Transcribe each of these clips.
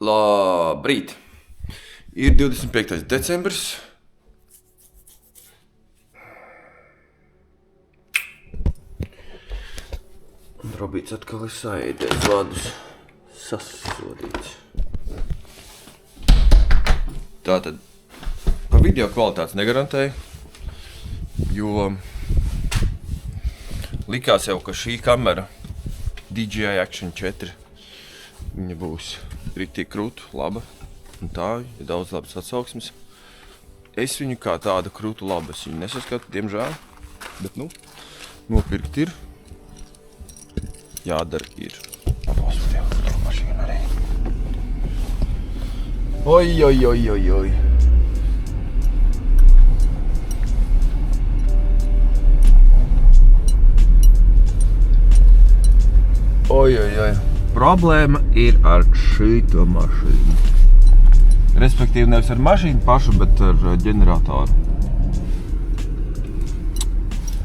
Labrīt! Ir 25. decembris. Robīts atkal ir saēdējis vadus. Sasodīts. Tātad par video kvalitātes negarantēju, jo likās jau, ka šī kamera DJI Action 4 viņa būs riktīgi krūtu, laba, un tā ir daudz labas atsauksmes. Es viņu kā tādu krūtu labu, es viņu nesaskatu, diemžēl, bet nopirkt ir, jādara ir. Apostiem, tur mašīna arī. Oj. Oj. Problēma ir ar šīto mašīnu. Respektīvi nevis ar mašīnu pašu, bet ar ģeneratoru.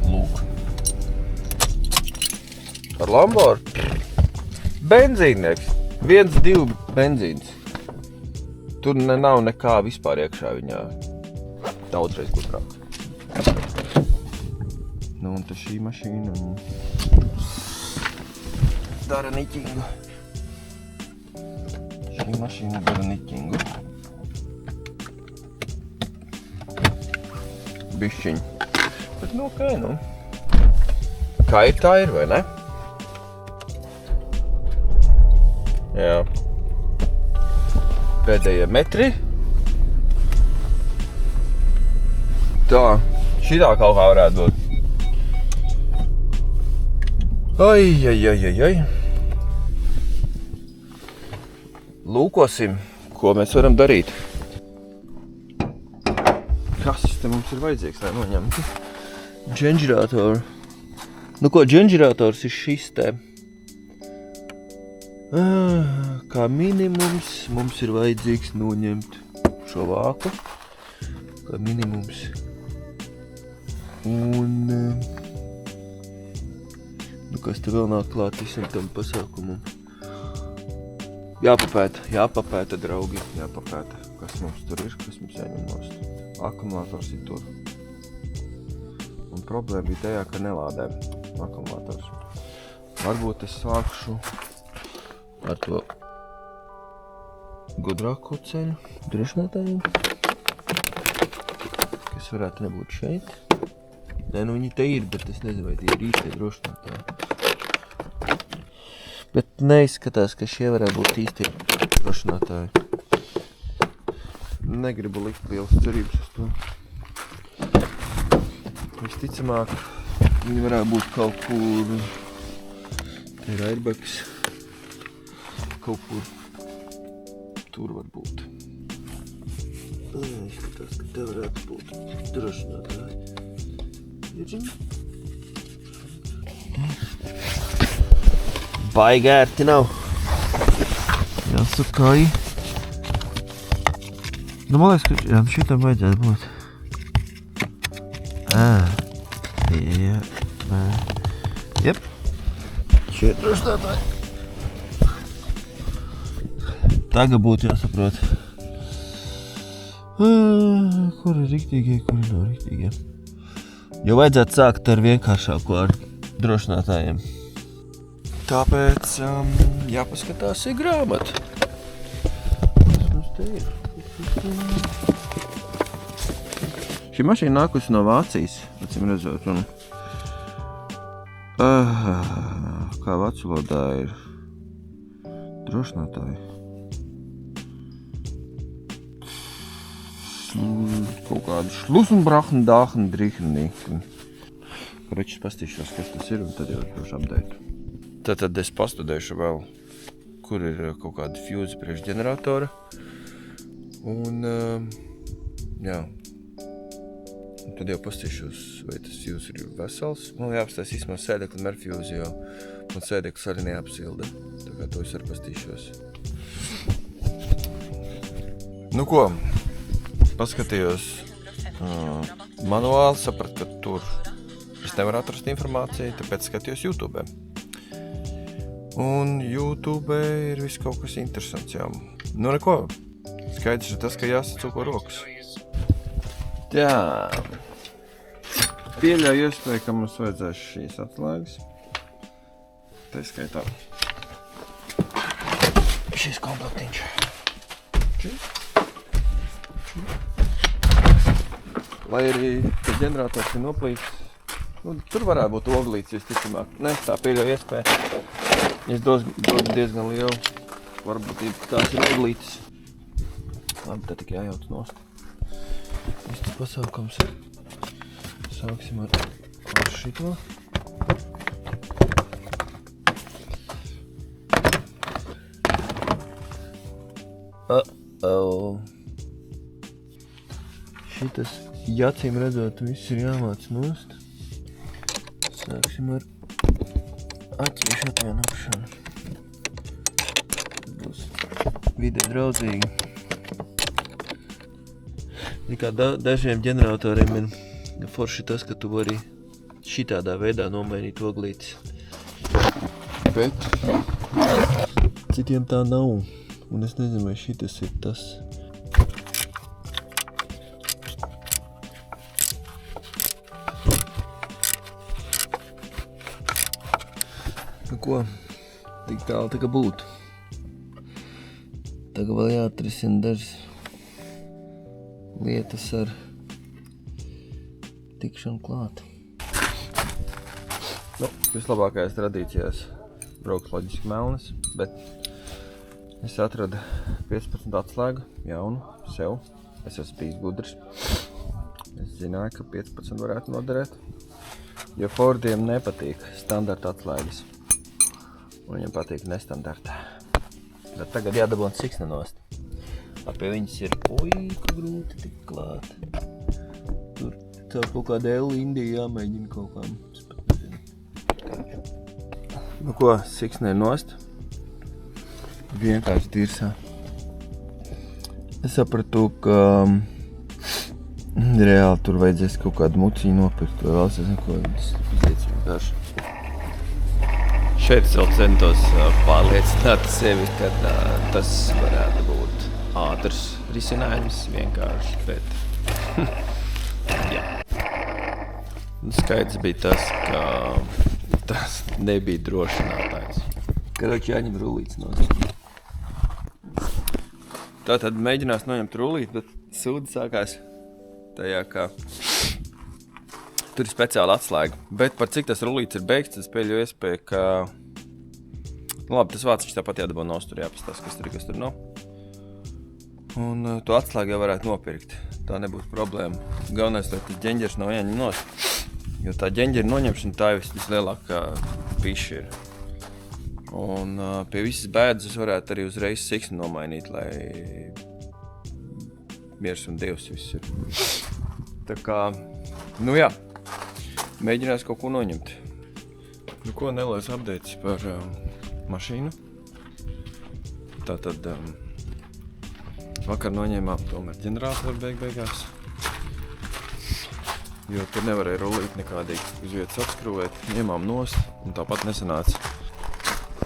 Lūk. Ar Lamborghini. Benzīnieks. 1,2 benzīns. Tur nav nekā vispār iekšā viņā. Daudzreiz gudrāk. Un te šī mašīna dara niķingu. Šī mašīna dara niķingu. Bišķiņ. Bet ok, Kā ir, tā ir, vai ne? Jā. Pēdējie metri. Tā, šitā kaut kā varētu būt. Oj. Lūkosim, ko mēs varam darīt. Kas te mums ir vajadzīgs, lai noņemtu? Dženģiratoru. Ko, dženģirators ir šis te. Kā minimums mums ir vajadzīgs noņemt šo vāku. Kā minimums. Un kas te vēl nāk klāt visam tam pasākumam. Jāpapēta, draugi, kas mums tur ir, kas mums jāņem nost. Akumulators ir tur. Un problēma bija tajā, ka nelādē akumulators. Varbūt es sākšu ar to gudrāko ceļu drošinātājiem, kas varētu nebūt šeit. Viņi te ir, bet es nezinu, vai tie ir īstie drošinātāji. Bet neizskatās, ka šie varētu būt īstie drošinātāji. Negribu likt lielas cerības uz to. Visticamāk, viņi varētu būt kaut kur... Te ir airbags. Kaut kur tur var būt. Izskatās, ka te varētu būt drošinātāji. Baigi ērti nav. Jāsakai. Man liekas, ka šitam vajadzētu būt. Jep. Šie drošinātāji. Tagad būtu jāsaprot. Kur ir riktīgie, kur nav riktīgie. Jo vajadzētu sākt ar vienkāršāko ar drošinātājiem. Tāpēc jāpaskatās ir grāmata. Kas mums te ir? Šī mašīna nākusi no Vācijas, acīm redzot. Kā vācu valodā ir drošinātāji. Kaut kādu šlusenbrachen, dāchen, drīchen. Korečis pastīšos, kas tas ir, un tad jau droši update. Tad es pastudēšu vēl, kur ir kaut kādi fuse priekš ģeneratora. Un, jā. Un tad jau pastīšos, vai tas fuse ir vesels. Man jāapstās īstumā sēdekli merfuse, jo man sēdeklis arī neapsilda. Tā kā to es arī pastīšos. Ko? Paskatījos manuāli, sapratu, ka tur es nevaru atrast informāciju, tāpēc skatījos YouTube. Un YouTube ir viss kaut kas interesants, jā. Nu, neko. Skaidrs ir tas, ka jāsacūko rokas. Tā. Pieļauju iespēju, ka mums vajadzēs šīs atslēgas. Tā skaitā. Šis komplektiņš. Lai arī tas ģenerators ir noplīts, tur varētu būt oglīts visticamāk. Ne, tā pieļauju iespēju. Es dod diezgan lielu varbūtību, ka tās ir oglītes. Labi, tā tik jājauc nost. Viss tas pasaukums. Sāksim ar šito. Šitas, acīm redzot, viss ir jāmāc nost. Sāksim ar atķiešu atvienokšanu. Būs vidē draudzīgi. Kā dažiem ģeneratoriem ir forši tas, ka tu vari šitādā veidā nomainīt oglītes. Bet citiem tā nav. Un es nezinu, vai šitas ir tas. Nu ko, tik tālu tā kā būtu. Tagad vēl jāatrisina dažas lietas ar tikšanu klāt. Nu, vislabākais tradīcijās brauks loģiski melnas, bet es atradu 15 atslēgu jaunu sev. Es esmu bijis gudrs. Es zināju, ka 15 varētu noderēt, jo Fordiem nepatīk standarta atslēgas. Un viņam patīk nestandarta. Bet tagad jādabūna siksna nost. Pie viņas ir, ka grūti tik klāt. Tur caur kaut kādu L-Indiju jāmēģina kaut kā. Es pat nezinu. Nu ko, siksna ir nost. Vienkārši dirsā. Es sapratu, ka reāli tur vajadzēs kaut kādu muciņu nopirkt vai vēl sazinu, ko izliec vienkārši. Šeit es vēl centos pārliecināt sevi, ka tas varētu būt ātrs risinājums vienkārši, bet jā. Skaidrs bija tas, ka tas nebija drošinātājs. Karoči jāņem rullītes nost. Tātad mēģinās noņemt rullīti, bet sūdi sākās tajā, ka tur ir speciāla atslēga. Bet par cik tas rullīts ir beigts, tas pieļauju iespēju, ka nu labi, tas vāciņš tāpat jādabū nost, tur jāpastās, kas tur nav. Un to atslēgu jau varētu nopirkt. Tā nebūs problēma. Galvenais, lai tas ģenģers nav jāņem nost. Jo tā ģenģera noņemšana tā ir vislielākā piša ir. Un pie visas bēdas es varētu arī uzreiz siksni nomainīt, lai miers un dievs viss ir. Tā kā, nu jā, mēģinās kaut ko noņemt. Nu ko, neliels updates par mašīnu. Tātad vakar noņēmām tomēr ģeneratoru beigās. Jo tur nevarēja rullīt nekādīgi uz vietas apskrūvēt. Ņēmām nost un tāpat nesanāca.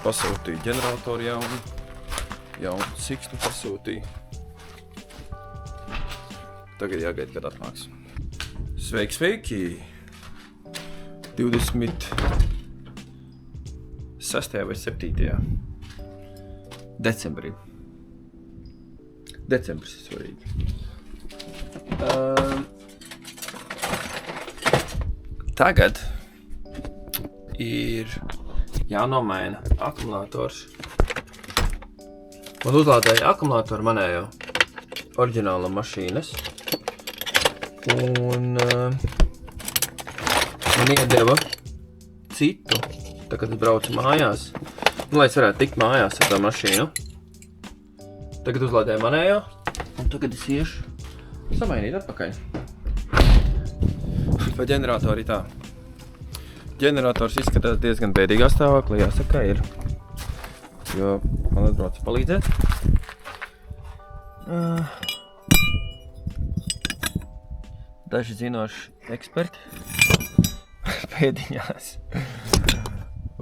Pasūtīju ģeneratoru jaunu siksnu pasūtīju. Tagad jāgaida, kad atnāks. Sveiki! 26. vai 7. decembrī. Decembris ir svarīgi. Tagad ir jānomaina akumulators. Man uzlādēja akumulātoru manējo oriģināla mašīnas. Un man iedeva citu, tā kad es braucu mājās. Nu, lai es varētu tikt mājās ar tā mašīnu. Tagad uzlādēju manējo, un tagad es iešu samainīt atpakaļ. Pa ģeneratoru tā. Ģenerators izskatās diezgan bēdīgā stāvoklī, jāsaka, ir. Jo man atbrauc palīdzēt. Daži zinoši eksperti pēdiņās.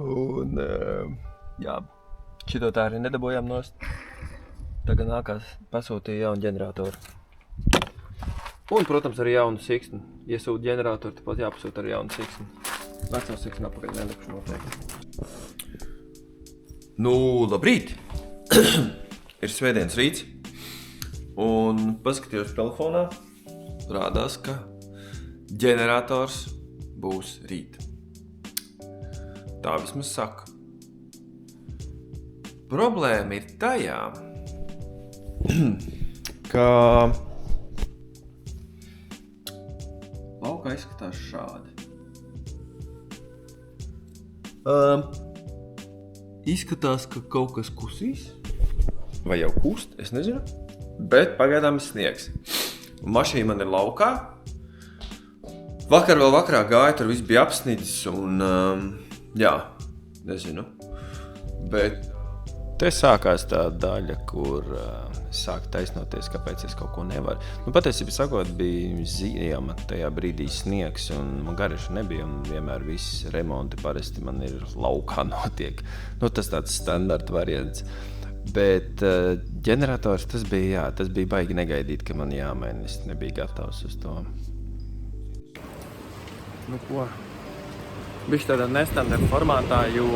Un jā, šito tā arī nedabojām nost. Tagad nākās pasūtīja jaunu ģeneratoru. Un, protams, arī jaunu siksni. Iesūta ģeneratoru, tāpat jāpasūta arī jaunu siksni. Veco siksni apakaļ nelikšu noteikti. Nu, labrīt! Ir svētdienas rīts. Un paskatījos telefonā. Rādās, ka ģenerators būs rīt. Tā vismaz saka. Problēma ir tajā, ka lauka izskatās šādi. Izskatās, ka kaut kas kusīs, vai jau kust, es nezinu, bet pagaidām ir sniegs. Mašīna man ir laukā. Vakar vēl vakarā gāja, tur viss bija apsnidzis un, jā, nezinu, bet te sākās tā daļa, kur sāk taisnoties, kāpēc es kaut ko nevaru. Nu, patiesībā sakot, bija ziema tajā brīdī sniegs, un man garīša nebija, un vienmēr viss remonti parasti man ir laukā notiek. Nu, tas tāds standarta variants. Bet ģenerators, tas bija baigi negaidīt, ka man jāmaina. Es nebiju gatavs uz to. Nu, ko? Bišķi tādā nestandarta formātā, jo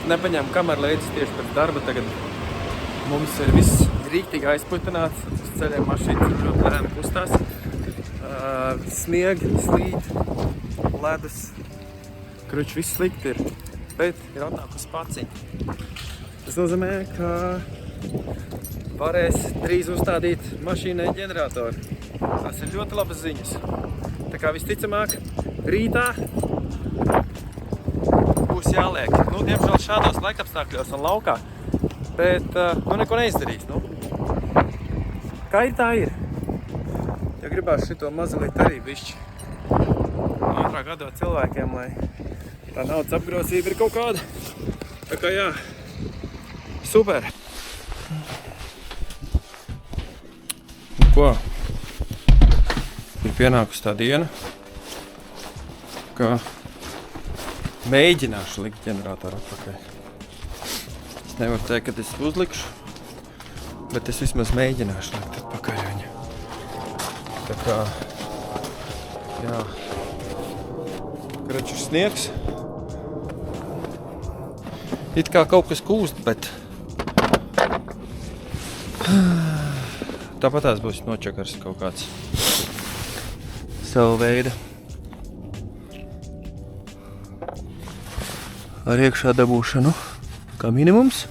nepaņēmu kameru līdzi tieši pēc darba. Tagad mums ir viss rīktīgi aizputināts. Uz ceļiem mašīnas ir ļoti lēni kustās. Sniegi, slīd, ledus. Kruči, viss slikti ir. Bet ir atnākusi paciņa. Tas nozīmē, ka varēs drīz uzstādīt mašīnai ģeneratoru. Tas ir ļoti labas ziņas. Tā kā visticamāk, rītā būs jāliek. Nu, diemžēl šādos laikapstākļos un laukā, bet neko neizdarīs. Nu. Kā ir, tā ir. Ja gribās šito mazliet arī bišķi ātrāk atdot cilvēkiem, lai tā naudas apgrozība ir kaut kāda. Tā kā jā, super. Nu, ko? Ir pienākusi tā diena, ka mēģināšu likt ģeneratoru atpakaļ. Es nevaru teikt, ka es uzlikšu, bet es vismaz mēģināšu likt atpakaļ viņu. Tā kā, jā, kraču sniegs. It kā kaut kas kūst, bet tāpatās būs nočakars kaut kāds savu veidu. Ar iekšā dabūšanu kā minimums.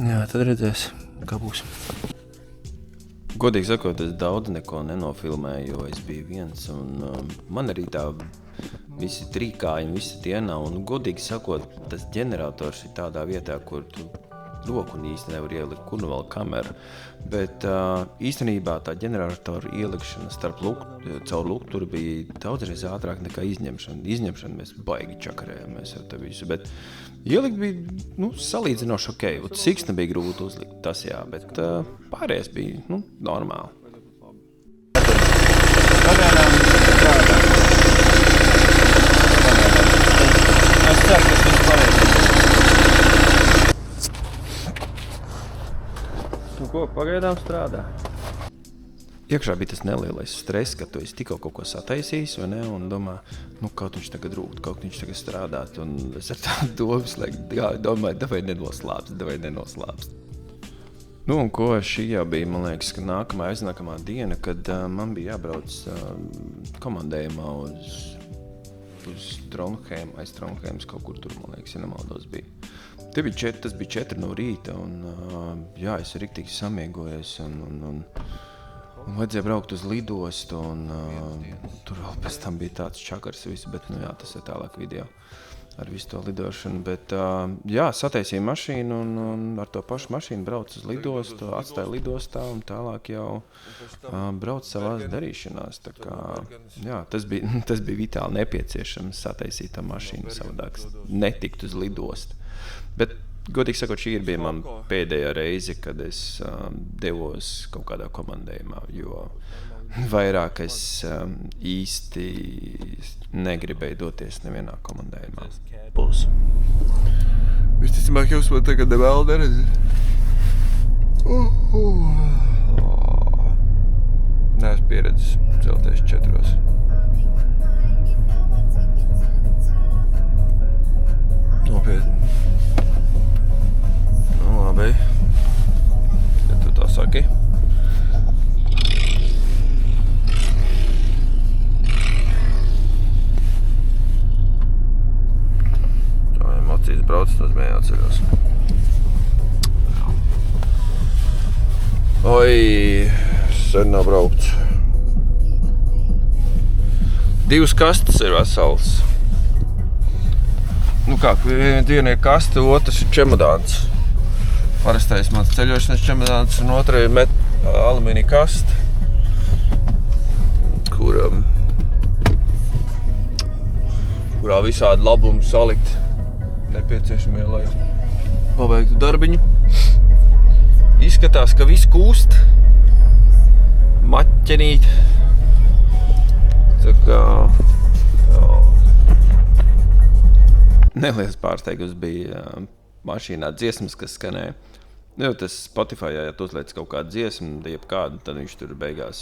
Jā, tad redzēs, kā būs. Godīgi sakot, es daudz neko nenofilmēju, jo es biju viens. Un man arī tā visi trīkāji un visi tie nav. Un godīgi sakot, tas ģenerators ir tādā vietā, kur tu roku īsti nevar ielikt, kur nu vēl kamera. Bet īstenībā tā ģeneratora ielikšana starp caur lukturu bija daudzreiz ātrāk nekā izņemšana. Izņemšana mēs baigi čakarējāmies ar te visu, bet ielikt bija salīdzinoši ok. Siksna bija grūti uzlikt, tas jā, bet pārējais bija normāli. Es ceru, ka tas pareizi. Nu ko, pagaidām strādā. Iekšā bija tas nelielais stress, ka tu esi tikko kaut ko sataisījis, vai ne, un domā, kaut viņš tagad rūkt, kaut viņš tagad strādāt, un es ar tādu domu domāju, davai nenoslāpst. Nu, un ko, šī jau bija, man liekas, ka aiznākamā diena, kad man bija jābrauc komandējumā uz Trondheimu, aiz Trondheimas kaut kur tur, man liekas, ja nemaldos bija. Tas bija 4 no rīta, un jā, es riktīgi samiegojies, un vajadzēja braukt uz lidostu, un tur vēl pēc tam bija tāds čakars visu, bet, jā, tas ir tālāk video ar visu to lidošanu, bet, jā, sataisīju mašīnu, un ar to pašu mašīnu braucu uz lidostu, atstāju lidostā, un tālāk jau braucu savās darīšanās, tā kā, jā, tas bija vitāli nepieciešams sataisīt tā mašīnu savādāk, netikt uz lidostu. Bet godīgi sakot, šī bija man pēdējā reize, kad es devos kaut kādā komandējumā, jo vairāk es īsti negribēju doties nevienā komandējumā. Būs. Visticamāk, jūs man tagad vēl neredzat. Neesmu pieredzis celties 4. Nopietni. Nu, labi. Ja tu tā saki. Tā emocijas brauc, tas bija jāceļos. Oi, sen nav braukts. 2 kastes ir vesels. Nu kā, viena ir kaste, otrs ir čemodāns. Parastais mans ceļošanas čemodāns un otra ir alumīnija kaste, kurā visādi labumi salikt nepieciešamie, lai pabeigtu darbiņu. Izskatās, ka viss kūst, maķenīt. Tā kā neliels pārsteigums bija mašīnā dziesmas, kas skanēja. Nu, tas Spotify, ja tu uzliec kaut kādu dziesmu, jebkādu, tad viņš tur beigās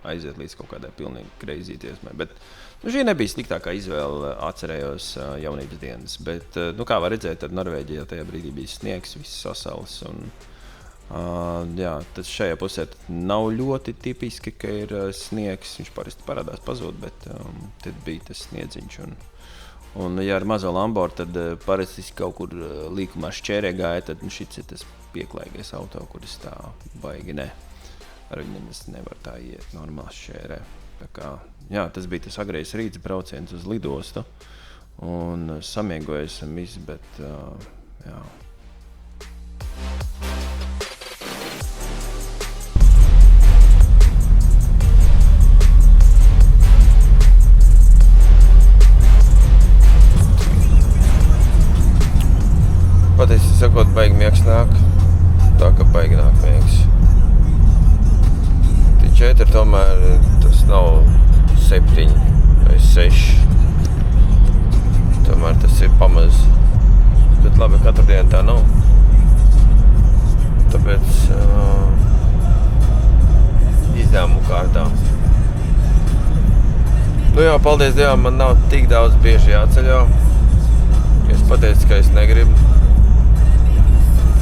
aiziet līdz kaut kādai pilnīgi crazy dziesmai. Bet šī nebija sliktākā izvēle, atcerējos jaunības dienas. Bet, kā var redzēt, tad Norvēģijā tajā brīdī bija sniegs, viss sasals. Un, tad šajā pusē nav ļoti tipiski, ka ir sniegs. Viņš parasti parādās pazūd, bet tad bija tas sniedziņš. Un ja ar mazo Lamboru, tad parasti kaut kur līkumā šķērē gāja, tad šits ir tas pieklājīgais auto, kuris tā baigi ne. Ar viņam es nevaru tā iet normāli šķērē. Tā kā, tas bija tas agrais rīts brauciens uz lidostu. Un samiegojos esam visi, bet jā. Patiesi sakot, baigi miegs nāk. Tā kā baigi nāk miegs. Tie 4 tomēr tas nav 7 vai 6. Tomēr tas ir pamaz. Bet labi, katru dienu tā nav. Tāpēc izdevumu kārtā. Nu jā, paldies Dievam, man nav tik daudz bieži jāceļo. Es pateicu, ka es negribu.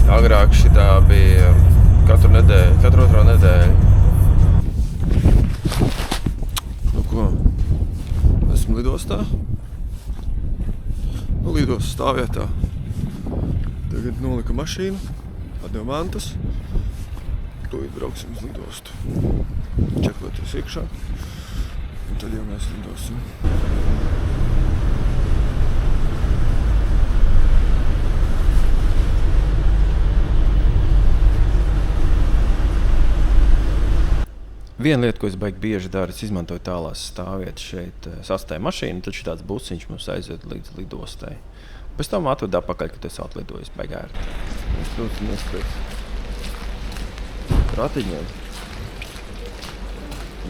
Agrāk šitā bija katru otro nedēļu. Nu ko? Esmu lidostā. Nu, lidostas stāvvietā. Tagad nolika mašīnu, atdeva mantas. Tūlīt brauksim uz lidostu. Čekloties iekšā. Un tad jau mēs lidosim. Viena lieta, ko es baigi bieži daru, es izmantoju tālās stāvvietas šeit, sastāja mašīnu, tad šitāds busiņš mums aiziet līdz lidostai. Pēc tam atved atpakaļ, kad es atlidojos baigi ērti. Es dosimies pēc ratiņiem.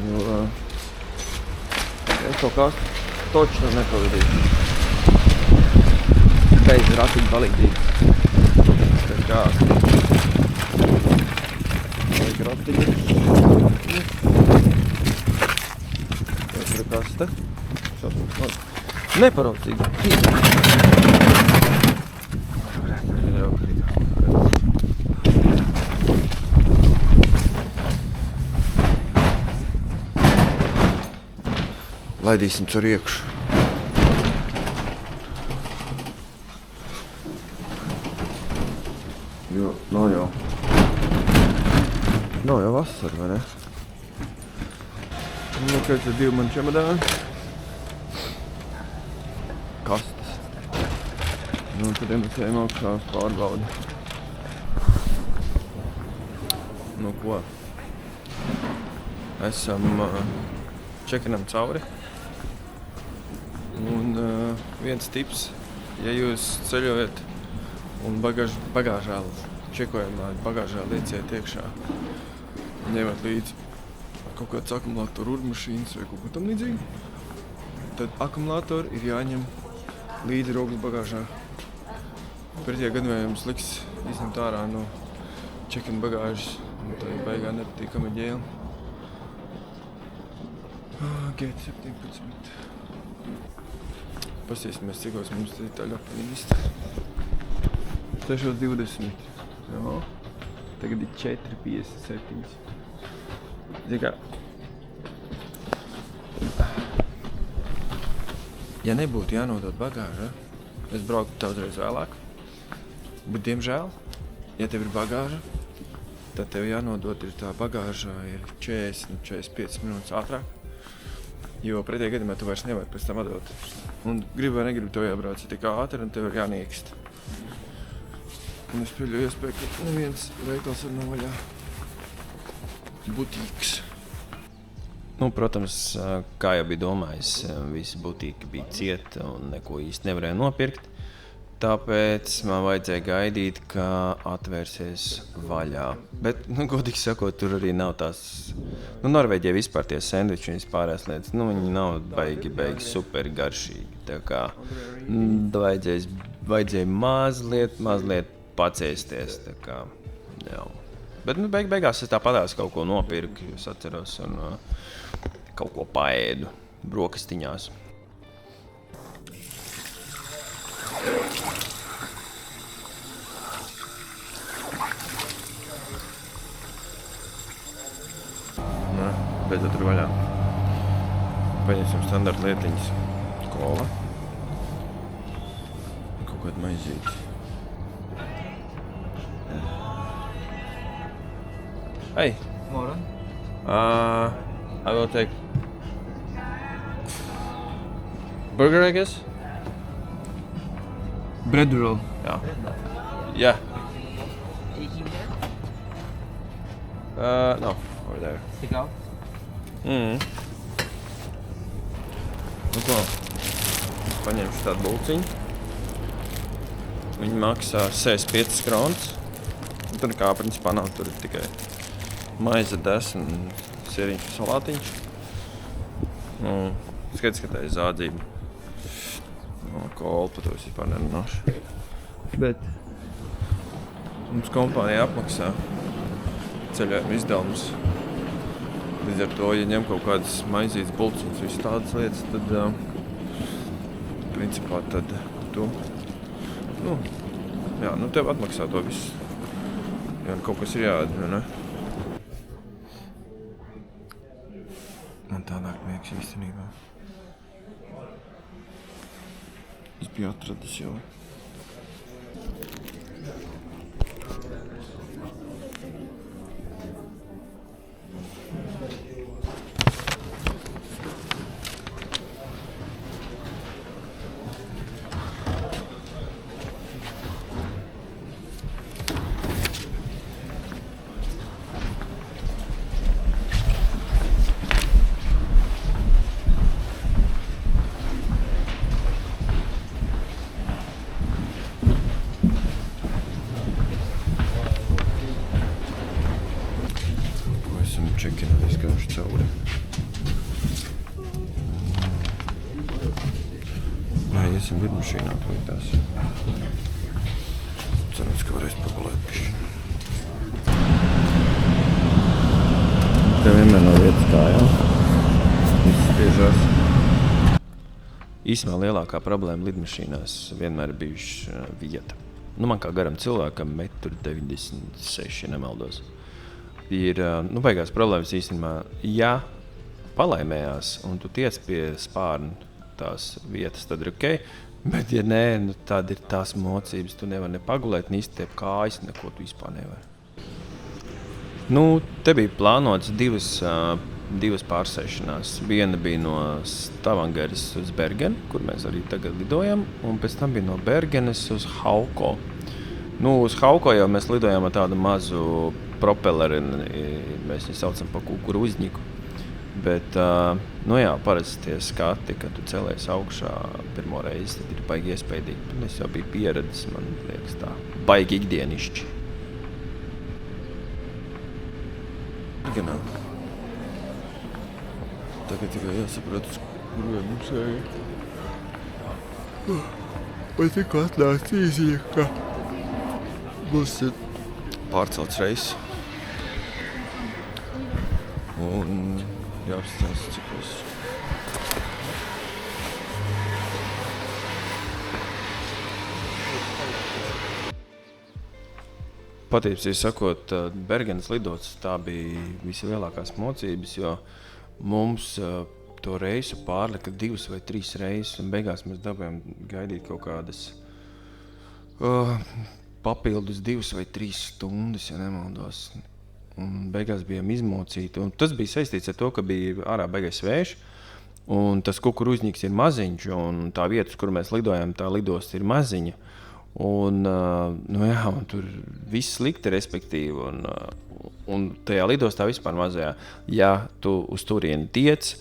Jo es kaut kā toču nepavadīšu. Bez ratiņu palīdzību. Tā kā vajag ratiņu. Kaste. Neparaucīgi. Laidīsim caur iekšu. Jo, nav jau vasara, vai ne? Nu, kāds ir 2 mani čemodāni. Kastes. Nu, tad mēs ejam augšā uz pārbaudi. Nu, ko? Esam čekinam cauri. Un viens tips, ja jūs ceļojat un bagāžā čekojumā bagāžā lieciet iekšā. Ņemat līdzi kaut kāds akumulātoru urmašīnas vai kaut ko tam līdzīgi. Tad akumulātori ir jāņem līdzi rokas bagāžā. Pretējā gadījumā jums liks izņemt ārā no check-in bagāžas. Un tā ir baigā nepatīkama ģēla. Gate 17. Pasīsimies, cikos mums tā ļopani īsti. 6:20. Jā. Tagad ir 4:57. Zikā. Ja nebūtu jānodod bagāža, es brauktu daudzreiz vēlāk. Bet, diemžēl, ja tev ir bagāža, tad tev jānodod ir tā bagāža ir 40-45 minūtes ātrāk. Jo pretējā gadījumā tu vairs nevari pēc tam atdot. Un gribi vai negribi, tev jābrauc tik ātri un tev ir jāniekst. Un es pieļauju iespēju, ka neviens veikals var nav vaļā. Butīks. Nu, protams, kā jau bija domājis, visi butīki bija cieti un neko īsti nevarēja nopirkt. Tāpēc man vajadzēja gaidīt, ka atvērsies vaļā. Bet, godīgi sakot, tur arī nav tās... Norvēģijā vispār tie sendviči un vispārējās lietas, viņi nav baigi super garšīgi. Tā kā vajadzēja mazliet pacēsties. Tā kā, jā. Bet, beigās es tāpatās kaut ko nopirku, es atceros, un kaut ko paēdu brokastiņās. Beidzot tur vaļā. Paņemsim standarta lietiņas. Kola. Kaut kādu maizīti. Hey. Morgen. I will take burger, I guess. Bread roll. Ja. Yeah. No, over there. Stick out. Nu ko, paņemšu tādu bulciņu. Viņi maksā 65 kronas. Tur kā principā nav, tur ir tikai maize, des un sieriņš un salātiņš. Skaidrs, ka tā ir zādzība. Kola par to es vispār nerunāšu. Bet mums kompānija apmaksā ceļojuma izdevumus. Līdz ar to, ja ņem kaut kādas maizītes, bulciņas, visas tādas lietas, tad, principā, tad tu, tev atmaksā to visu. Ja kaut kas ir jādara, ne? Man tādāk miegs īstenībā. Es biju atradis jau. Čekina izgājuši cauri. Iesim lidmašīnā tūlītās. Cerams, ka varēs pagulēt pišķi. Tev vienmēr nav vietas kājām. Viss spiežās. Īsumā lielākā problēma lidmašīnās vienmēr bijuši vieta. Man kā garam cilvēkam 1,96 m, nemaldos. Ir beigās problēmas īstenībā, ja palaimējās un tu tiec pie spārna tās vietas, tad ir ok, bet ja nē, tad ir tās mocības, tu nevar ne pagulēt, ne izstiep kājas, neko tu vispār nevar. Te bija plānots divas pārsēšanās. Viena bija no Stavangeras uz Bergenu, kur mēs arī tagad lidojam, un pēc tam bija no Bergenes uz Hauko. Uz Hauko jau mēs lidojām ar tādu mazu propeleri, mēs viņu saucam par kukurūzņiku. Bet, nu jā, parasti tie skati, kad tu celies augšā pirmo reizi, tad ir baigi iespaidīgi. Es jau biju pieredzis, man liekas tā, baigi ikdienišķi. Gan. Tagad tikai jāsaprot, uz kuriem mums ejam. Vai tikko atnāca īziņa, ka mums ir pārcelts reiss. Un jāapstāsta, cik es. Patiesībā sakot, Bergenas lidostas tā bija vislielākās mocības, jo mums to reisu pārlika 2 vai 3 reizes, un beigās mēs dabējām gaidīt kaut kādas papildus 2 vai 3 stundas, ja nemaldos. Un beigās bijām izmocīti. Un tas bija saistīts ar to, ka bija ārā beigais vējš, un tas kukurūzņiks ir maziņš, un tā vieta, kur mēs lidojām, tā lidosta ir maziņa. Un, nu jā, un tur viss slikti, respektīvi, un tajā lidostā vispār mazajā, ja tu uz turieni tiec,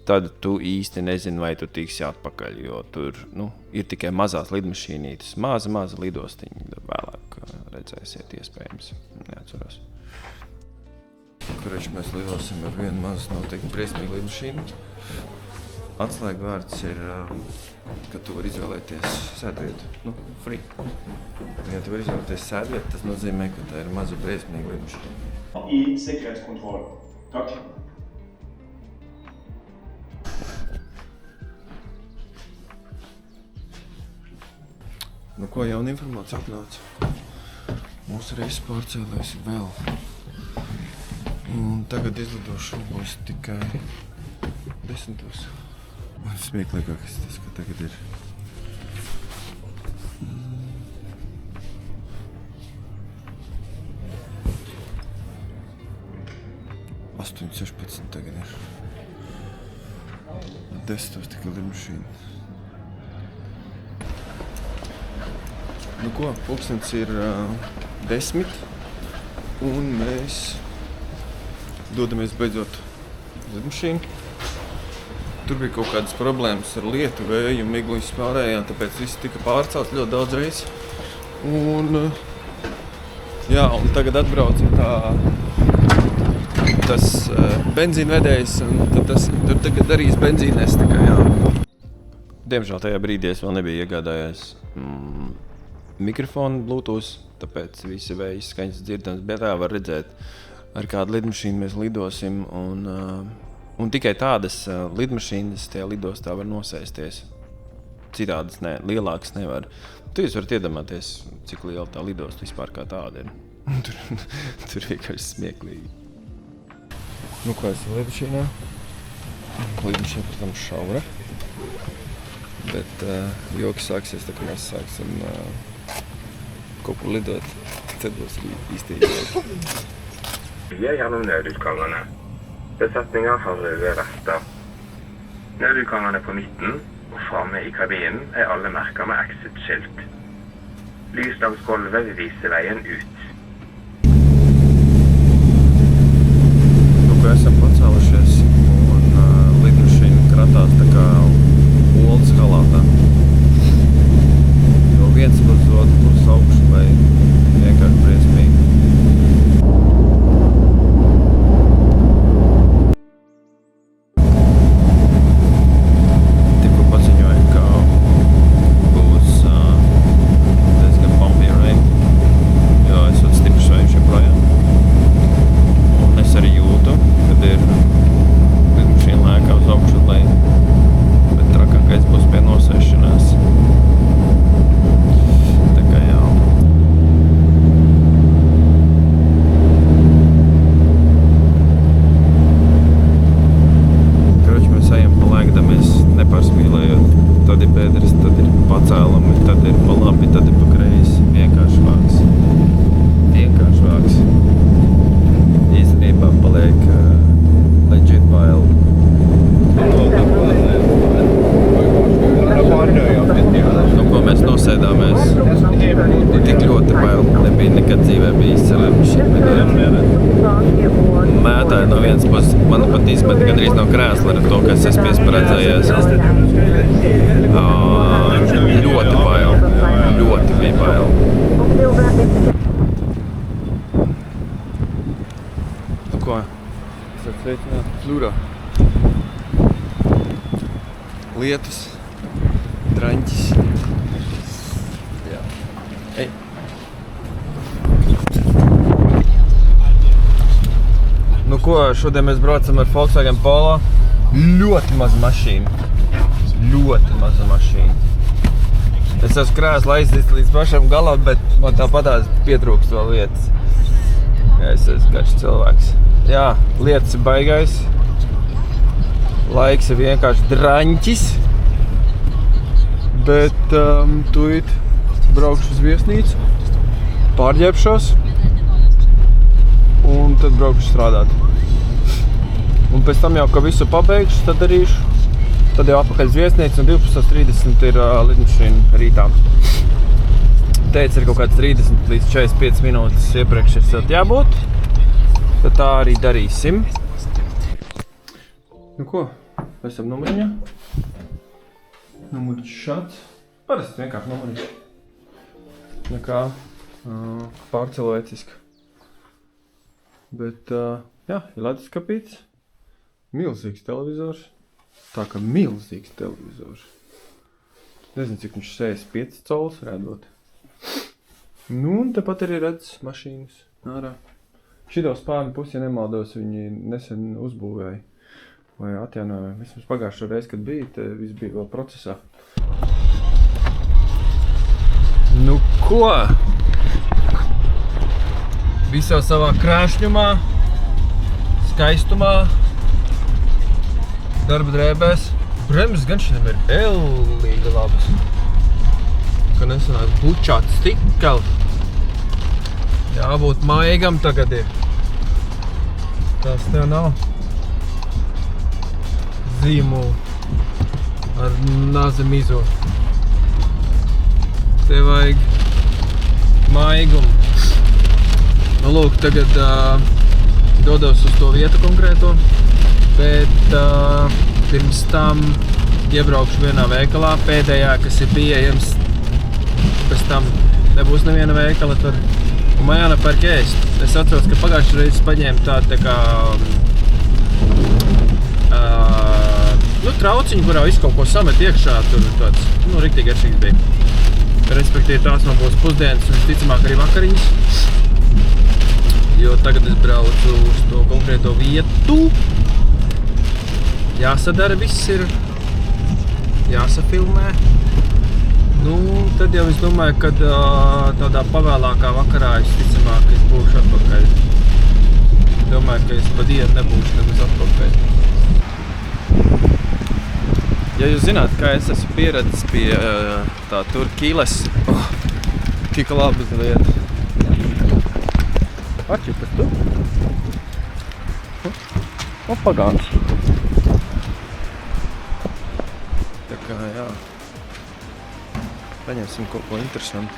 tad tu īsti nezini, vai tu tiksi atpakaļ, jo tur, nu, ir tikai mazās lidmašīnītes, maza lidostiņa, vēlāk redzēsiet iespējams, neatceros. Kurš mēs lidosim ar vienu mazu noteikti briesmīgu lidmašīnu. Atslēga vārds ir, ka tu vari izvēlēties sēdvietu. Nu, free. Ja tu vari izvēlēties sēdvietu, tas nozīmē, ka tā ir maza briesmīga lidmašīna. I sikkerhetskontroll. Takk. Nu, ko jauna informācija atnāca? Mūsu reizes pārcēlēs vēl. Un tagad izlidošana būs tikai 10. Man smieklīgākais tas, ka tagad ir 8:16 tagad ir. 10. tikai lidmašīna. Nu ko, pulkstens ir 10, un mēs dodamies beidzot lidmašīnu. Tur bija kaut kādas problēmas ar lietu, vēju, miglu vispārējā, tāpēc viss tika pārcelts ļoti daudz reizes. Un, jā, un tagad atbrauca tas benzīnvedējs, un tur tagad darīs benzīnēs tikai, jā. Diemžēl tajā brīdī es vēl nebiju iegādājies mikrofonu Bluetooth, tāpēc visi vēja skaņas dzirdams, bet tā var redzēt, ar kādu lidmašīnu mēs lidosim, un tikai tādas lidmašīnas tajā lidostā var nosēsties. Citādas ne, lielākas nevar. Tu jūs varat iedomāties, cik liela tā lidosta vispār kā tāda ir. Tur vienkārši smieklīgi. Nu, kā esam lidmašīnā? Lidmašīna, protams, šaura. Bet joki sāksies, tā kā mēs sāksim kaut kur lidot. Tad būs īsti joki. Gjennom nødutgangene. Besetninger har røde vester. Nødutgangene på midten og framme i kabinen er alle merket med exit-skilt. Lys langs gulvet vil vise veien ut. Nu, ka esam pacēlušies, un lidmašīna kratās tā kā olas halātā. No viens uz otru puses augšu vai vienkārši briesmīgi. krēslu ar to, ka es esmu piesparedzējies. Ļoti bail. Ļoti bija bail. Nu ko? Sveicināt. Lūrā. Lietus. Draņķis. Jā. Ej. Nu ko, šodien mēs braucam ar Volkswagen Polo. Ļoti maza mašīna. Ļoti maza mašīna. Es esmu krēslu aizdīts līdz pašam galam, bet man tāpatās pietrūkst vēl lietas. Ja es esmu garš cilvēks. Jā, lietas ir baigais. Laiks ir vienkārši draņķis. Bet tūlīt braukšu uz viesnīcu, pārģērbšos un tad braukšu strādāt. Un pēc tam jau, ka visu pabeigšu, tad darīšu. Tad jau atpakaļ uz viesnīcu un 12:30 ir lidmašīna rītā. Teica, ir kaut kāds 30 līdz 45 minūtes iepriekš esat jābūt. Tad tā arī darīsim. Nu ko, esam numuriņā. Numuriņš šāds. Parasti vienkārši numuriņš. Nekā pārcilvēciski. Bet, jā, ir leduskapīts. Milzīgs televizors. Tā kā milzīgs televizors. Nezinu, cik viņš 65 colis varētu būt. Nu, un tepat arī redz mašīnas ārā. Šito spārnu pusi, ja nemaldos, viņi nesen uzbūvēja. Vai atjaunoja. Vismaz pagājušo reizi, kad bija, te viss bija vēl procesā. Nu ko? Visā savā krāšņumā, skaistumā, darba drēbēs. Bremzes gan šitam ir ellīgi labas. Ka nesanāk bučāts tikal. Jābūt maigam tagad ir. Tās tev nav. Zīmulu ar nazi mizo. Te vajag maigumu. Nu, lūk, tagad dodos uz to vietu konkrēto, bet pirms tam iebraukšu vienā veikalā, pēdējā, kas ir pieejams, pēc tam nebūs neviena veikala tur. Un man jānopērk ēst. Es atceros, ka pagājušajā reizes paņēmu tādu tā kā trauciņu, kurā visu kaut ko samet iekšā, tur tāds, riktīgi garšīgs bija. Respektīvi, tās man būs pusdienas un visticamāk arī vakariņas. Jo tagad es braucu uz to konkrēto vietu. Jāsadara viss ir. Jāsafilmē. Nu, tad jau es domāju, ka tādā pavēlākā vakarā visticamāk es būšu atpakaļ. Domāju, ka es pa dienu nebūšu nemaz atpakaļ. Ja jūs zināt, kā es esmu pieredzis pie tā Turkīles, tik labas lietas. Atķipas tu? O, pagāns. Tā kā, jā. Paņemsim kaut ko interesantu.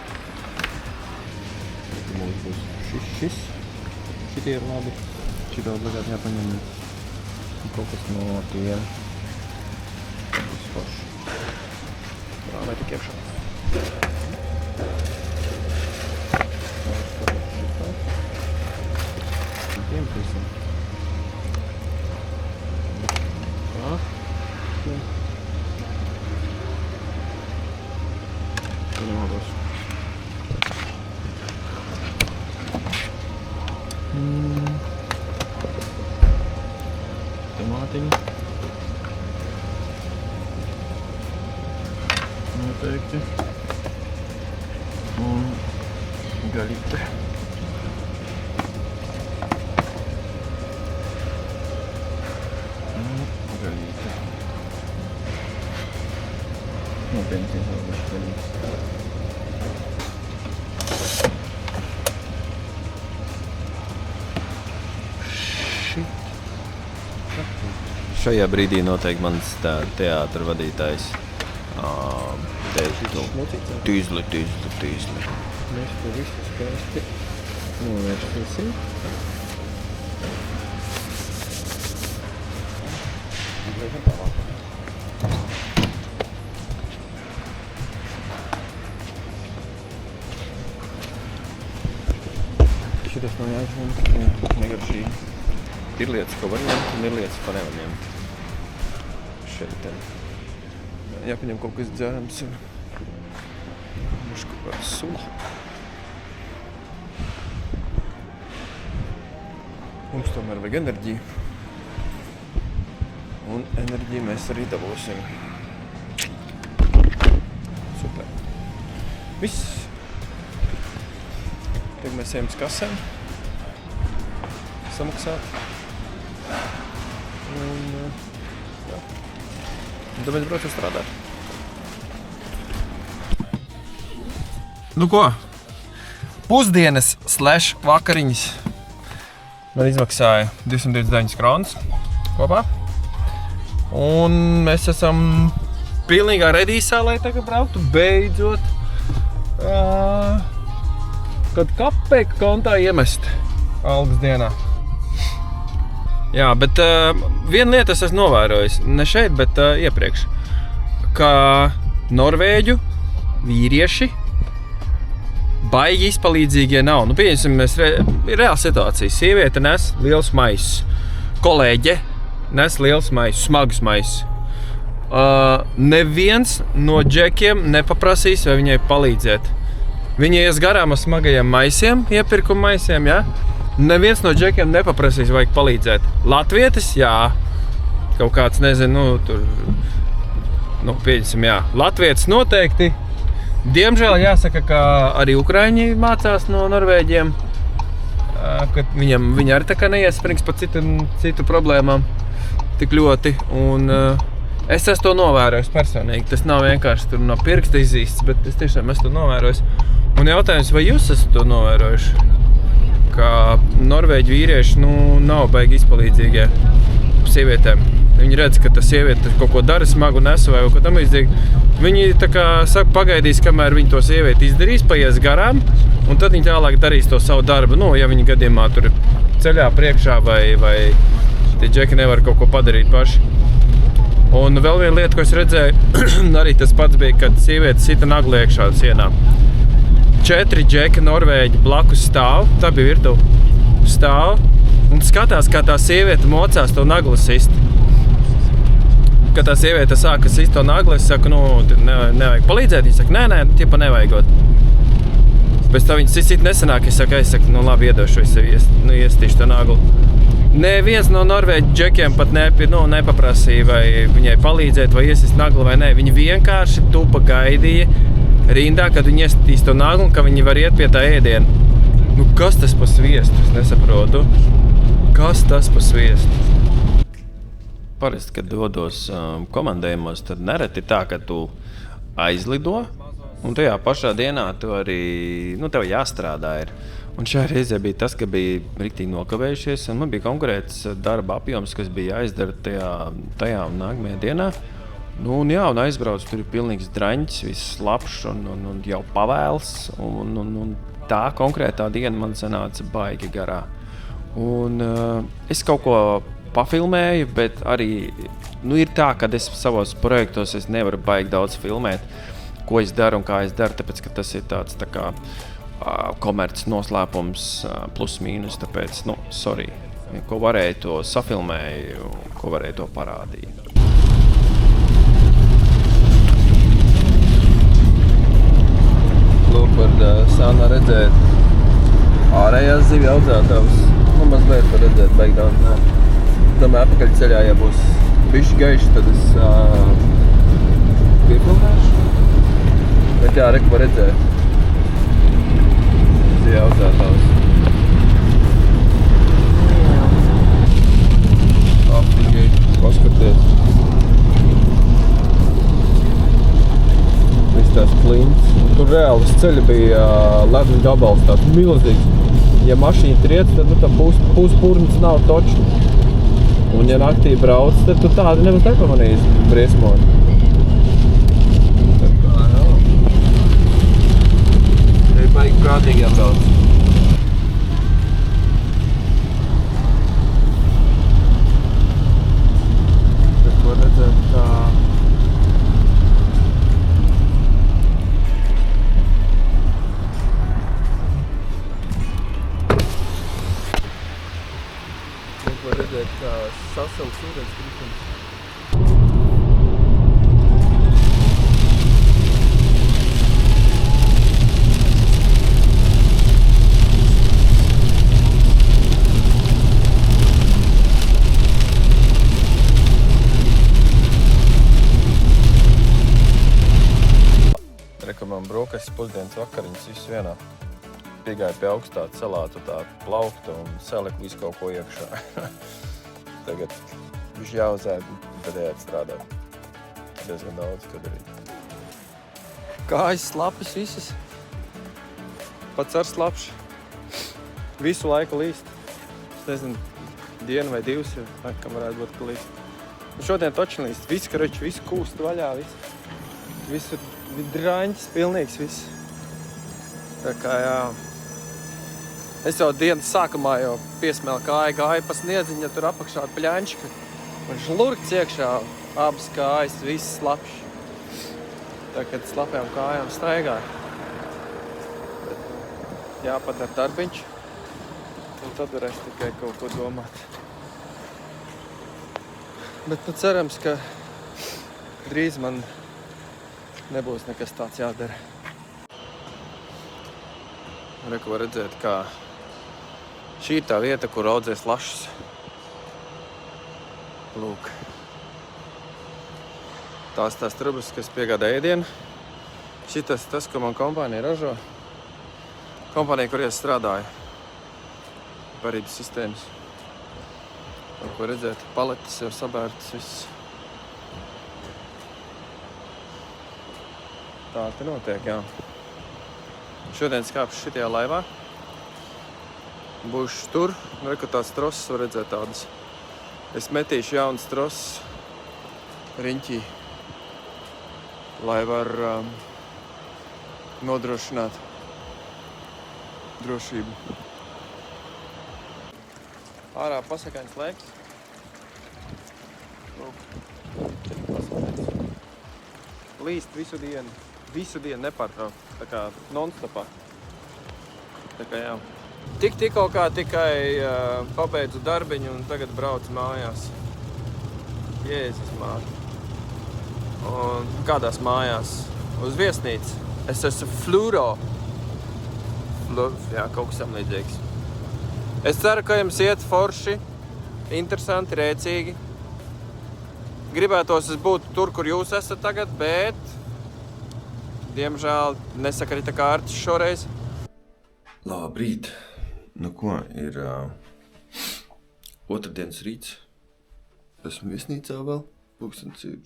Mums būs šis. Šitie ir labi. Šito obligāti jāpaņem kaut kas no tiem. Forši. Brāmē tik iekšā. Tiem pusiem. Tā. Tā nemaldos. Tomātiņi. Noteikti. Un galīte. Galīte. Nopietni galīte. Šajā brīdī noteikti mans teātra vadītājs Tūzli. Mēs to visu skaisti novērtīsim. Šitas nav jāizņem, negaršīgi. Ir lietas, ko var ņemt, un ir lietas, ko nevar ņemt. Šeit jāpaņem kaut kas dzērams. Mums kaut kāda sula. Mums tomēr vajag enerģiju. Un enerģiju mēs arī dabūsim. Super. Viss. Tagad mēs ejam uz kasēm. Samaksāt. Un, jā. Un tad mēs braucam strādāt. Nu ko? Pusdienas / vakariņas. Man izmaksāja 229 kronas kopā. Un mēs esam pilnīgā redīsā, lai tagad brauktu beidzot. Kad kapeiku kontā iemest algas dienā. Jā, bet viena lieta es esmu novērojis, ne šeit, bet iepriekš, ka norvēģu vīrieši baigi izpalīdzīgie nav. Nu, pieņemsim, ir reāla situācija. Sieviete nes liels maisus. Kolēģe nes liels maisus, smagus maisus. Neviens no džekiem nepaprasīs, vai viņai palīdzēt. Viņi ies garām ar smagajiem maisiem, iepirkuma maisiem, ja? Neviens no džekiem nepaprasīs, vajag palīdzēt. Latvietis, jā. Kaut kāds, nezinu, tur... Nu, pieņemsim, jā. Latvietis noteikti. Diemžēl jāsaka, ka arī ukraiņi mācās no norvēģiem. Ka viņi arī tā kā neiesprings par citu problēmām tik ļoti. Un es esmu to novērojis personīgi. Tas nav vienkārši tur no pirksta izīsts, bet es tiešām esmu to novērojis. Un jautājums, vai jūs esat to novērojuši? Ka norvēģi vīrieši nav baigi izpalīdzīgie sievietēm. Viņi redz, ka ta sieviete kaut ko dara smagu nesu vai kaut ko tam līdzīgi. Viņi tā kā saka, pagaidīs, kamēr viņi to sievieti izdarīs, paies garām, un tad viņi tālāk darīs to savu darbu. Nu, ja viņi gadījumā tur ceļā priekšā vai tie džeki nevar kaut ko padarīt paši. Un vēl viena lieta, ko es redzēju, arī tas pats bija, kad sieviete sita nagli iekšā sienā. 4 džeki norvēģi blakus stāv, tā bija virtuve, stāv un skatās, kā tā sieviete mocās to nagli sist. Kad tā sieviete sāka sist to nagli, es saku, nevajag palīdzēt, viņa saka, nē, ķipa nevajagot. Pēc tā viņa sit nesanāk, es saku, labi, iedošu, es iestīšu to nagli. Neviens no norvēģu džekiem pat nepaprasīja, vai viņai palīdzēt, vai iesist nagli vai nē. Viņi vienkārši tupa gaidīja rindā, kad viņi iestīs to nagli un ka viņi var iet pie tā ēdiena. Nu, kas tas pa sviestu? Es nesaprotu. Kas tas pa sviestu? Parasti, kad dodos komandējumos, tad nereti tā, ka tu aizlido un tajā pašā dienā tu arī, tev jāstrādā ir. Un šajā reizē bija tas, ka bija riktīgi nokavējušies, un man bija konkrēts darba apjoms, kas bija jāizdara tajā un nākamajā dienā. Un aizbrauc, tur ir pilnīgs draņķis, viss slapšs un jau pavēls, un tā konkrētā diena man sanāca baigi garā. Un es kaut ko pafilmēju, bet arī ir tā, ka es savos projektos nevaru baigi daudz filmēt, ko es daru un kā es daru, tāpēc, ka tas ir tāds tā kā komerces noslēpums plus mīnus, tāpēc, sorry, ko varēju to safilmēju, ko varēju to parādīt. Lūk, var sānā redzēt ārējās zivju audzētavas, mazliet var redzēt baigi daudz. Domāju, apakaļ ceļā, ja būs bišķi gaiši, tad es piefilmēšu. Bet jā, reku var redzēt. Zivju audzētavas. Aptiņģi, paskaties. Viss tās klints. Tur reāli ceļa bija ledus gabals, tāds milzīgs. Ja mašīna triec, tad tam puspurnis nav točni. Un ja naktī brauc, tad tu tādi nebūs nepamanījis briesmoni. Te ir baigi prātīgi jābrauc. Tas var izsalks ūdens kritums. Man brokastis pusdienas vakariņas visu vienā. Piegāja pie augstā salātu tā plaukta un saliku visu kaut ko iekšā. Tagad viņš jāuzēd, tad ejāt strādāt. Diezgan daudz, kad arī. Kājas slapjas visas. Pats ar slapš. Visu laiku līst. Es nezinu, dienu vai divas, kam varētu būt, ka līst. Un šodien točin līst. Viss karoči, visu kūst vaļā, visu drāņķis, pilnīgs viss. Tā kā jā. Es jau dienas sākumā jau piesmēlu gāju pa sniedziņu, ja tur apakšā pļaņška. Un žlurkts iekšā, abas kājas, viss slapš. Tā kad slapjām kājām staigāju. Jāpadara darbiņš. Un tad varēs tikai kaut ko domāt. Bet nu cerams, ka drīz man nebūs nekas tāds jādara. Reku var redzēt, kā šī ir tā vieta, kur audzēs lašas. Lūk. Tās trubas, kas piegādā ēdienu. Šitas tas, ko man kompānija ražo. Kompānija, kur es strādāju. Barības sistēmas. Un, ko redzēt, paletes jau sabērtas viss. Tā te notiek, jā. Šodien skāpšu šitajā laivā. Būšu tur. Reku tās trosas var redzēt tādas. Es metīšu jaunas trosas riņķī, lai var nodrošināt drošību. Ārā pasakaņas laiks. Līst visu dienu. Visu dienu nepārtraukt, tā kā non-stopā. Tā kā jā. Tikko kā tikai pabeidzu darbiņu un tagad braucu mājās. Jēzus māte. Un kādās mājās? Uz viesnīcu. Es esmu Fluro. Jā, kaut kas tam līdzīgs. Es ceru, ka jums iet forši, interesanti, rēcīgi. Gribētos es būtu tur, kur jūs esat tagad, bet diemžēl nesakrita kārtas šoreiz. Labrīt! Nu ko, ir otrdienas rīts. Esmu viesnīcā vēl. Pulkstens ir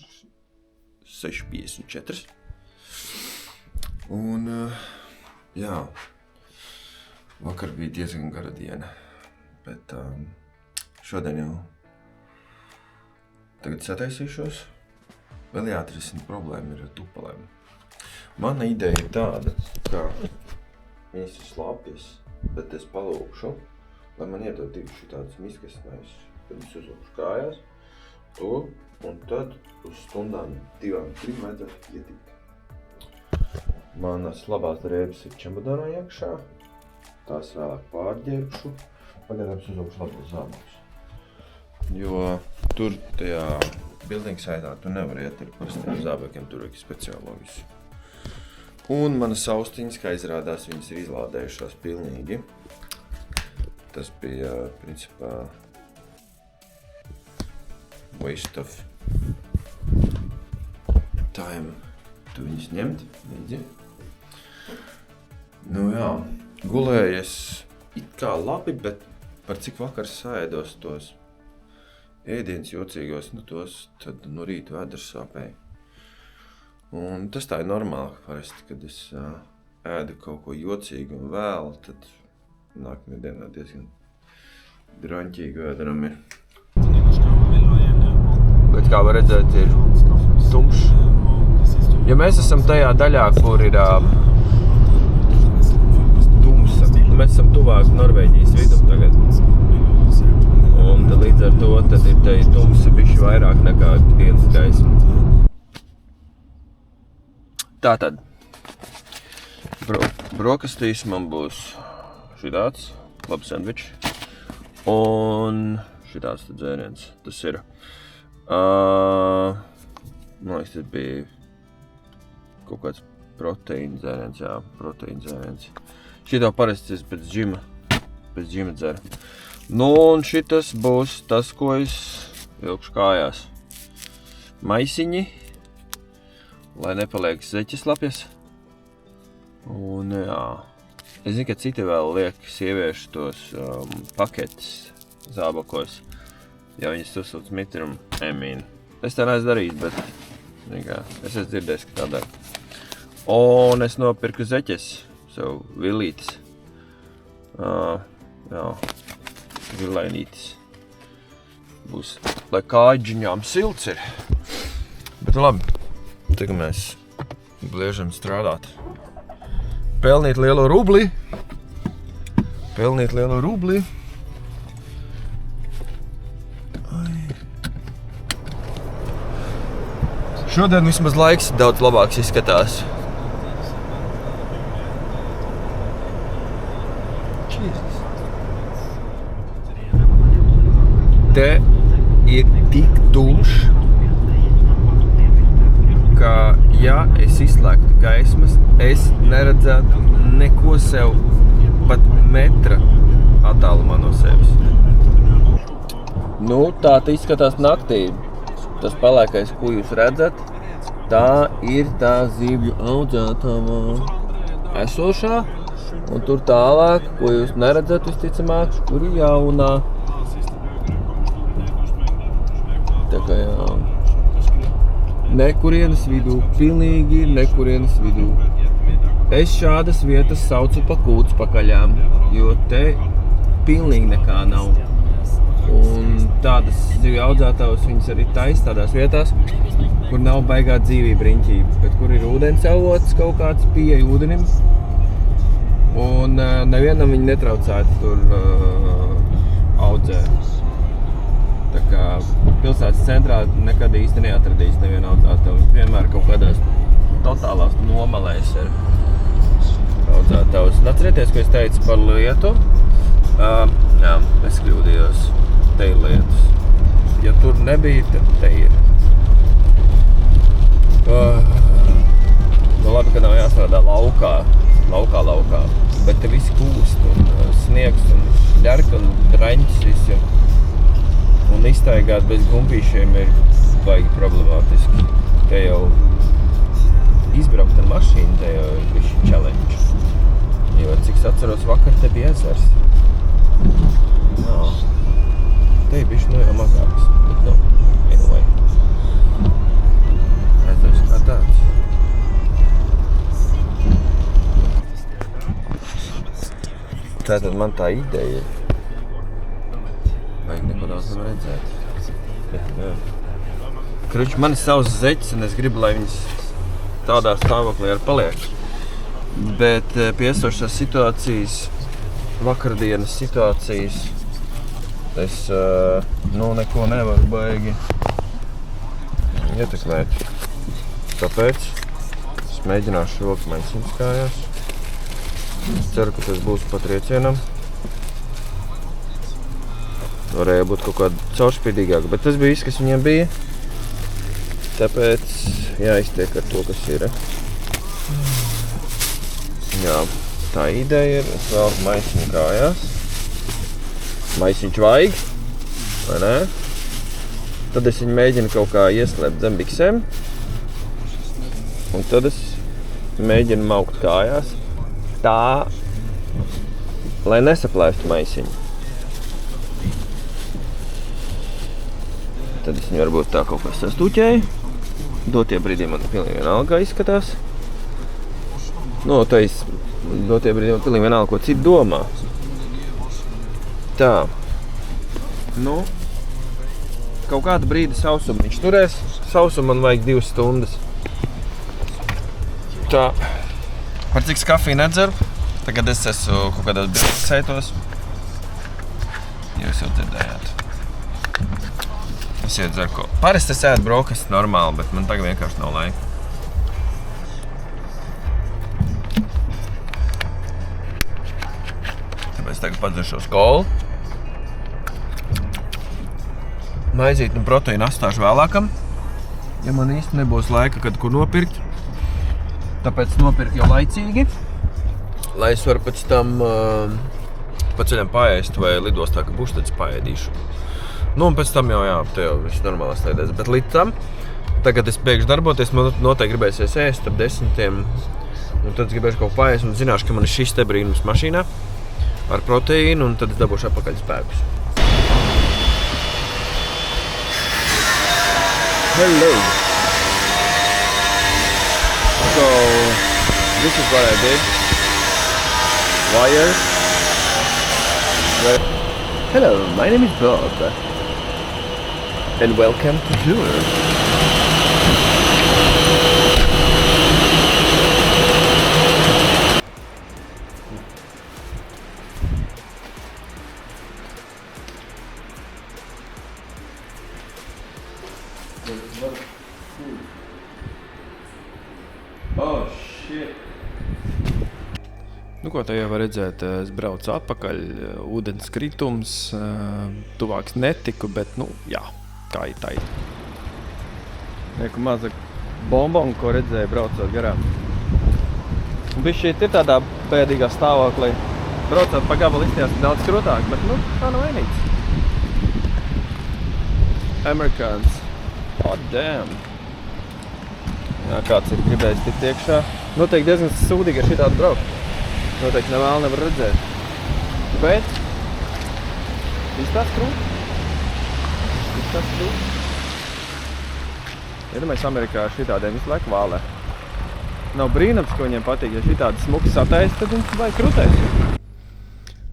6:54. Un, jā, vakar bija diezgan gara diena. Bet šodien jau tagad sataisīšos. Vēl jāatrisina problēma ir ar tupalēm. Mana ideja ir tāda, ka viņas ir slapjas, bet es palūkšu, lai man iedod divas šitādas miskas, tad es uzlūkšu kājās to, un tad uz stundām 2-3 vajadzētu ietikt. Manas labās drēbes ir čemodānā iekšā, tās vēlāk pārģērbšu, pagaidām es uzlūkšu labos zābakus. Jo tur tajā building saidā tu nevar iet ar parastiem zābakiem, tur vajag speciālo visu. Un manas austiņas, kā izrādās, viņas ir izlādējušās pilnīgi. Tas bija, principā, waste of time tu viņas ņemt līdzi. Nu jā, gulējies it kā labi, bet par cik vakar saēdos tos ēdienas jocīgos, nu tos tad no rīta vēders sāpēja. Un tas tā ir normāli, parasti, kad es ēdu kaut ko jocīgu un vēl, tad nākamajā dienā diezgan draņķīgi vēderam ir. Bet kā var redzēt, ir tumšs. Ja mēs esam tajā daļā, kur ir tumsa, mēs esam tuvāk Norvēģijas vidum tagad. Un tad līdz ar to tad ir tai tumsa bišķi vairāk nekā dienas gaisma. Tātad, brokastīs man būs šitāds, labs sandvičs. Un šitāds tad dzēriens. Tas ir. Man liekas, tas bija kaut kāds proteīna dzēriens, jā, proteīna dzēriens. Šitā parasti es pēc džima dzeru. Nu, un šitas būs tas, ko es vilkšu kājās. Maisiņi, lai nepaliek zeķes lapjas. Un jā, es zinu, ka citi vēl liek sieviešu tos paketes zābakos, ja viņas uzsūc mitrumu emīnu. Es tā neesmu darījis, bet es esmu dzirdējis, ka tā dara. Un es nopirku zeķes, sev vilītes. Jā, vilainītes. Būs, lai kāģiņām silts ir. Bet labi, tagad mēs bliežam strādāt. Pelnīt lielo rubli. Šodien vismaz laiks daudz labāks izskatās. Te ir tik tumšs, ka, ja es izslēgtu gaismas, es neredzētu neko sev pat metra attālumā no sevis. Nu, tā izskatās naktī. Tas pelēkais, ko jūs redzat, tā ir tā zivju audzētavā esošā, un tur tālāk, ko jūs neredzat visticamāk, kur ir jaunā. Tā kā jā. Nekurienes vidū, pilnīgi nekurienes vidū. Es šādas vietas saucu pa kūts pakaļām, jo te pilnīgi nekā nav. Un tādas zivju audzētavas viņas arī taisa tādās vietās, kur nav baigā dzīvība riņķība, bet kur ir ūdens avots kaut kāds pieeja ūdenim. Un nevienam viņi netraucētu tur audzēt. Tā kā pilsētas centrā nekad īsti neatradīs nevienu audzētavu. Vienmēr kaut kādās totālās nomalēs ir audzētavas. Atcerieties, ko es teicu par lietu? Jā, es kļūdījos. Te ir lietas. Ja tur nebija, tad te ir. Nu labi, ka nav jāstrādā laukā. Bet te viss kūst un sniegs un ļarka un draņķis visi. Un iztaigāt bez gumpīšiem ir baigi problemātiski. Te jau izbraukt ar mašīnu, te jau ir bišķi challenge. Jo, cik es atceros, vakar te bija ezers. Te ir bišķi jau mazāks, bet anyway. Ezers kā tāds. Tātad man tā ideja ir. Vajag neko daudz nevar redzēt. Kruč, man ir savs zeķis un es gribu, lai viņas tādā stāvoklī arī paliek. Bet piesošās situācijas, vakardienas situācijas, es neko nevaru baigi ietekmēt. Tāpēc es mēģināšu vilkt maisiņus kājās. Es ceru, ka tas būs pa triecienam. Varēja būt kaut kāda caurspīdīgāka, bet tas bija viss, kas viņiem bija. Tāpēc jāiztiek ar to, kas ir. Jā, tā ideja ir, es velku maisiņu kājās. Maisiņš vajag, vai ne? Tad es viņu mēģinu kaut kā ieslēpt zem biksēm. Un tad es mēģinu maukt kājās. Tā, lai nesaplēstu maisiņu. Tad es viņu varbūt tā kaut kā sastūķēju. Dotie brīdī man pilnīgi vienalga izskatās. Dotie brīdī man pilnīgi vienalga, ko citu domā. Tā. Kaut kādu brīdi sausumu viņš turēs. Sausumu man vajag 2 stundas. Tā. Par cik kafiju nedzeru. Tagad es esmu kaut kādās biskvītos. Jūs jau dzirdējāt. Es iedzeru ko. Parasti es ēdu brokasti normāli, bet man tagad vienkārši nav laika. Tāpēc tagad padzeršos kolu. Maizīt un proteīnu atstāšu vēlākam, ja man īsti nebūs laika, kad ko nopirkt. Tāpēc nopirkt jau laicīgi, lai es varu pēc tam pa ceļam paēst vai lidostā, ka būšu, tad es paēdīšu. Nu, un pēc tam jau, te jau viss normālās tēdēs. Bet līdz tam, tagad es beigšu darboties, man noteikti gribēsies ēst ap 10. Un tad es gribēšu kaut paēst un zināšu, ka man ir šis te brīnums mašīnā ar proteīnu, un tad es dabūšu atpakaļ spēkus. Hello! So, this is what I did. Wire. Hello, my name is Bob. And welcome to Tour. Oh, shit. Nu, ko te jau var redzēt, es braucu atpakaļ, ūdens kritums, tuvāks netiku, bet, nu, jā, tā ir. Nieku maza bombona, ko redzēju braucot garām. Un bišķīt ir tādā pēdīgā stāvoklī. Braucot pa gabalu izstījās daudz krūtāk, bet, nu, tā nav vainīgs. Americans. Oh, damn. Jā, kāds ir gribējis tikt iekšā. Noteikti diezgan sūdīgi ar šitādu braukt. Noteikti nevēl nevar redzēt. Bet izstās krūt. Iedomājies Amerikā ar šitādiem visu laiku vālē. Nav brīnums, ka viņiem patīk, ja šitādi smuki sataisa, tad viņi vai krutēs.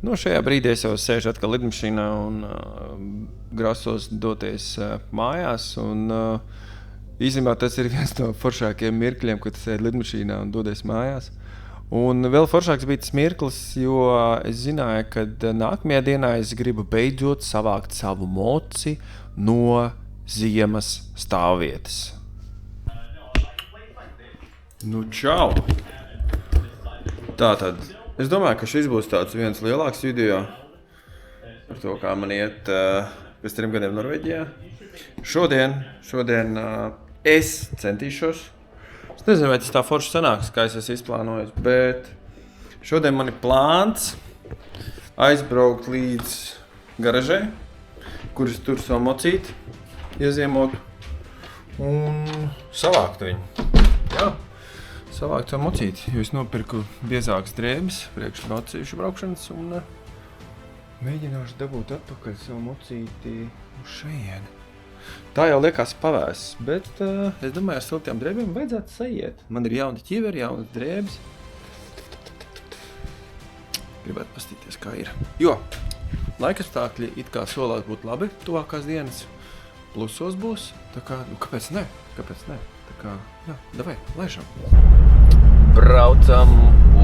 Nu, šajā brīdī es jau sēžu atkal lidmašīnā un grasos doties mājās. Un īstenībā tas ir viens no foršākajiem mirkļiem, kad tu sēdi lidmašīnā un dodies mājās. Un vēl foršāks bija tas mirklis, jo es zināju, ka nākamajā dienā es gribu beidzot savākt savu moci no ziemas stāvvietas. Nu, čau! Tātad, es domāju, ka šis būs tāds viens lielāks video par to, kā man iet pēc 3 gadiem Norvēģijā. Šodien es centīšos. Es nezinu, vai tas tā forši sanāks, kā es esmu izplānojis, bet šodien man ir plāns aizbraukt līdz garažai, kur es tur savu mocīti ieziemotu un savākt viņu. Jā, savākt savu mocīti, jo es nopirku biezākas drēbes priekš mocīšu braukšanas un mēģināšu dabūt atpakaļ savu mocīti uz šejieni. Tā jau liekas pavēs, bet es domāju, ar siltiem drēbēm vajadzētu sajiet. Man ir jauni ķiveri, jaunas drēbes. Gribētu pastīties, kā ir. Jo laikapstākļi it kā solās būt labi tuvākās dienas. Plusos būs, tā kā, nu kāpēc ne? Tā kā, jā, davai, laišam. Braucam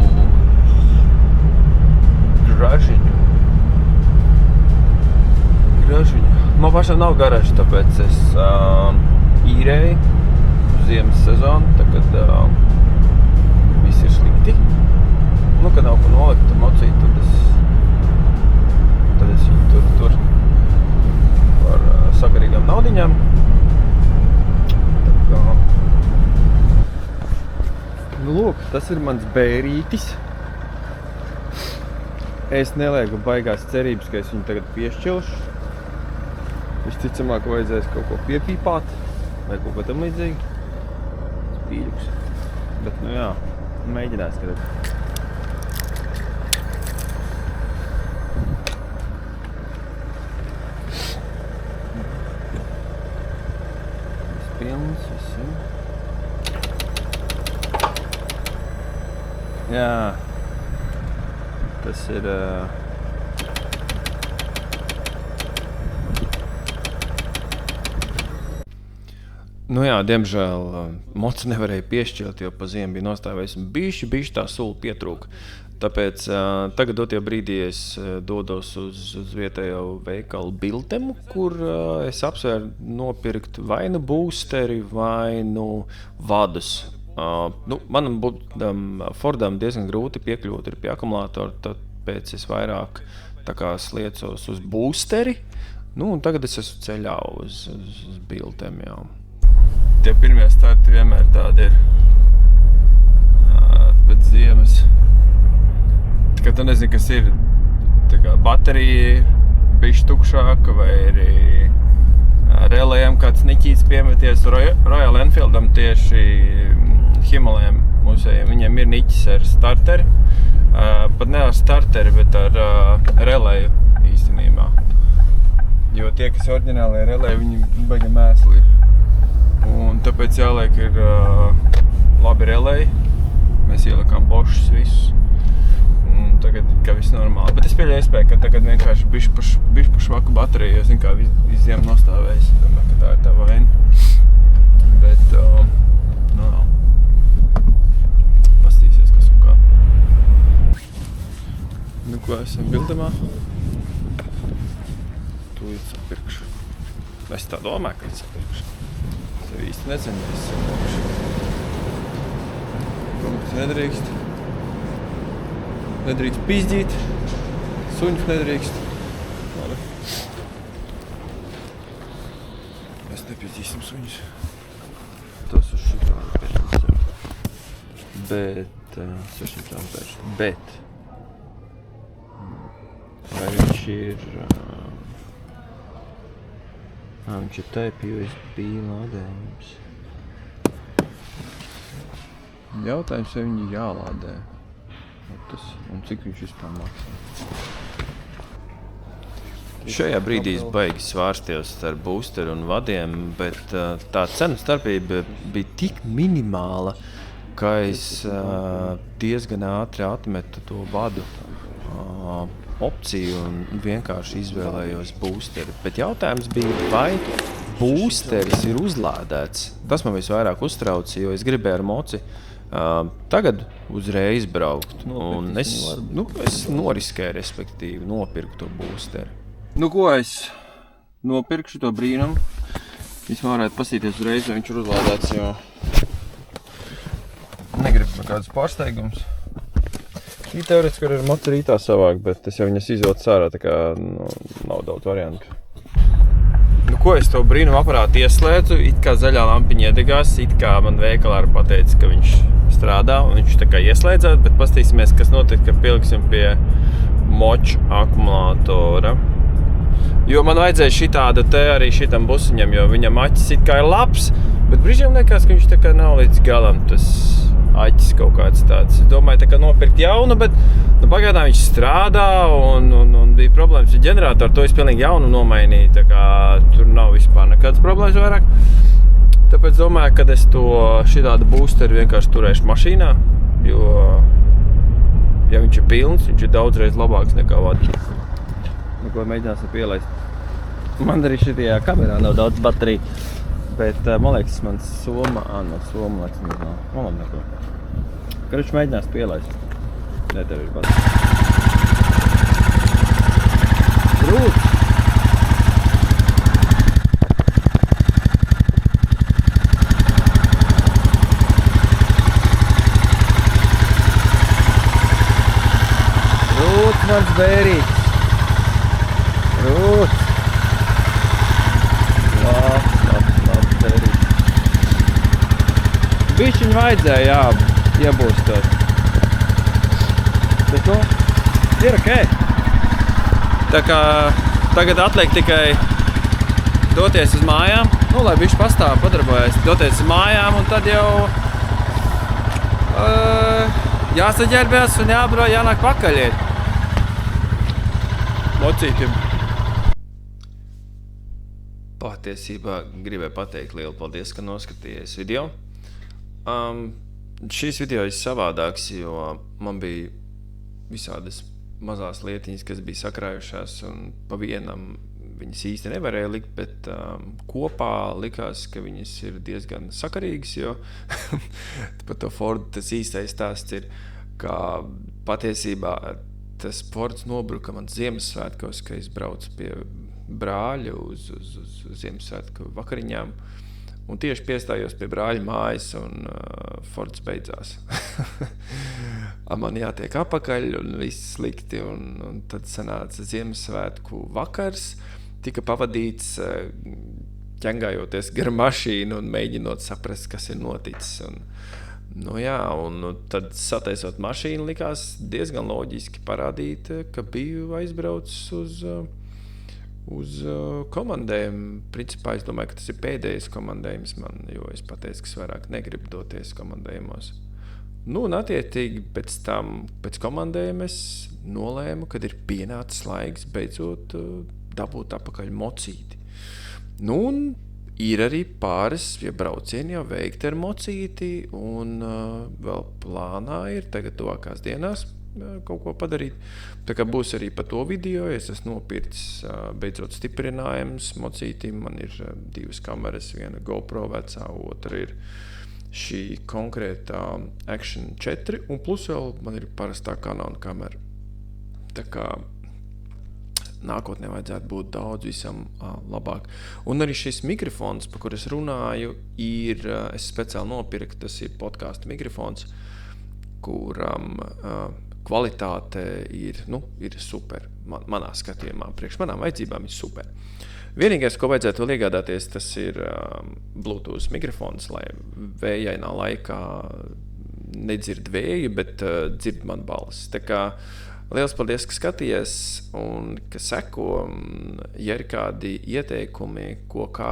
uz gražiņu. Man pašam nav garaža, tāpēc es īrēju ziemas sezonu, tagad viss ir slikti. Nu, kad nav ko nolikt mocīt, tad es viņu tur par sakarīgām naudiņām. Tā kā, nu, lūk, tas ir mans bērītis. Es nelieku baigās cerības, ka es viņu tagad piešķilšu. Visticamāk vajadzēs kaut ko piepīpāt vai kaut ko tam līdzīgi. Pīļuks. Bet, nu jā, mēģinās, kad viss pilns, viss. Jā, tas ir nu jā, diemžēl mocu nevarēja piešķilt, jo pa ziemu bija nostāvējis un bišķi tā sula pietrūka. Tāpēc tagad dotie brīdī es dodos uz vietējo veikalu Biltemu, kur es apsvēru nopirkt vai nu boosteri, vai nu vadus. Nu, manam Fordam diezgan grūti piekļūt ir pie akumulātora, tāpēc es vairāk tā kā sliecos uz boosteri. Nu, un tagad es esmu ceļā uz Biltēm jau. Tie pirmie starti vienmēr tādi ir pēc ziemas. Kad tu nezini, kas ir tā kā baterija bišķi tukšāka vai arī relējam kāds niķīts piemeties. Royal Enfieldam tieši Himalajam mūsējiem, viņiem ir niķis ar starteri. Pat ne ar starteri, bet ar relēju īstenībā. Jo tie, kas oriģināli relēja, viņi baigi mēsli ir. Un tāpēc jāliek ir labi relēji. Mēs ielikām bošus visus. Un tagad kā viss normāli. Bet es pieļauju iespēju, ka tagad vienkārši bišķi pa švaku bateriju, jo zinu, kā visu ziemu nostāvējis. Domāju, ka tā ir tā vaina. Bet, nu vēl. Pastīsies, kas un kā. Nu, ko esam Bildamā? Tūlīt sapirkšu. Es tā domāju, ka es sapirkšu. Es īsti nezinu, es sapirkšu. Punkts nedrīkst. Nedrīkst pizdīt. Suņus nedrīkst. Labi. Mēs nepizdīsim suņus. Tos uz šitā pēršam. Bet, 600 ampērš. Bet. Vai viņš ir... viņš ir Type USB lādējums. Jautājums, vai viņi jālādē. Un cik viņš vispār maksā. Šajā brīdī es baigi svārstījos ar boosteru un vadiem, bet tā cenu starpība bija tik minimāla, ka es diezgan ātri atmetu to vadu opciju un vienkārši izvēlējos boosteri. Bet jautājums bija, vai boosteris ir uzlādēts. Tas man visvairāk uztrauc, jo es gribēju ar moci tagad uzreiz braukt. Un es noriskēju, respektīvi, nopirku to boosteri. Nu, ko es nopirkšu to brīnumu? Vismā varētu pasīties uzreiz, vai viņš ir uzlādēts, jo negribu nekādus pārsteigumus. Šī teoretiski var ar moci rītā savāk, bet es jau viņas izvilcu ārā, tā kā nav daudz variantu. Nu, ko es to brīnumu aparātu ieslēdzu, it kā zaļā lampiņa iedegās, it kā man veikalā pateica, ka viņš strādā un viņš tā kā ieslēdzās, bet pastīsimies, kas notiek, ka pieliksim pie moču akumulātora. Jo man vajadzēja šitādu te arī šitam busiņam, jo viņam aķis it kā ir labs, bet brīžiem liekas, ka viņš tā kā nav līdz galam tas aķis kaut kāds tāds. Es domāju, tā kā nopirkt jaunu, bet pagaidām viņš strādā un bija problēmas ar ģeneratoru. To es pilnīgi jaunu nomainīju, tā kā tur nav vispār nekādas problēmas vairāk. Tāpēc domāju, ka es to šitādu boosteri vienkārši turēšu mašīnā, jo ja viņš ir pilns, viņš ir daudzreiz labāks nekā vadi. Nu, ko mēģināsim pielaist. Man arī šitajā kamerā nav daudz bateriju, bet man liekas, man soma, soma liekas, nezinu. Man labi neko. Karuč mēģinās pielaist. Ne, tev ir baterija. Brūt! Brūt, mans bērīts! Brūt! Labi, bērīts. Bišķiņu vajadzēja, jā, iebūstot. Bet nu, ir ok. Tā kā tagad atliek tikai doties uz mājām, nu, lai bišķi pastāv, padarbojas, doties uz mājām un tad jau jāsaģērbjās un jānāk pakaļiet. Locītim. Patiesībā gribēju pateikt lielu paldies, ka noskatījies video. Šīs video ir savādāks, jo man bija visādas mazās lietiņas, kas bija sakrājušās un pa vienam viņas īsti nevarēja likt, bet kopā likās, ka viņas ir diezgan sakarīgas, jo par to Fordu tas īstais stāsts ir, ka patiesībā tas Fords nobruka man Ziemassvētkos, ka es braucu pie brāļa uz Ziemassvētku vakariņām. Un tieši piestājos pie brāļa mājas un Fords beidzās. Man jātiek apakaļ un viss slikti. Un tad sanāca Ziemassvētku vakars. tika pavadīts ķengājoties gar mašīnu un mēģinot saprast, kas ir noticis. Un tad sataisot mašīnu likās diezgan loģiski parādīt, ka biju aizbraucis uz komandējumu. Principā es domāju, ka tas ir pēdējais komandējums man, jo es pateicu, ka es vairāk negribu doties komandējumos. Un attiecīgi pēc komandējuma es nolēmu, kad ir pienācis laiks beidzot dabūt apakaļ mocīti. Un ir arī pāris braucieni jau veikti ar mocīti, un vēl plānā ir tagad tuvākās dienās kaut ko padarīt. Tā kā būs arī par to video, es esmu nopircis beidzot stiprinājums mocītim. Man ir 2 kameras, viena GoPro vecā, otra ir šī konkrētā Action 4, un plus vēl man ir parastā Canon kamera. Tā kā nākotnē vajadzētu būt daudz visam labāk. Un arī šis mikrofons, par kur es runāju, es speciāli nopirku, tas ir podcastu mikrofons, kuram kvalitāte ir super. Manā skatījumā, priekš manām vajadzībām ir super. Vienīgais, ko vajadzētu vēl iegādāties, tas ir Bluetooth mikrofons, lai vējainā laikā nedzird vēju, bet dzird man balsis. Tā kā liels paldies, ka skatījies un ka seko. Ja ir kādi ieteikumi,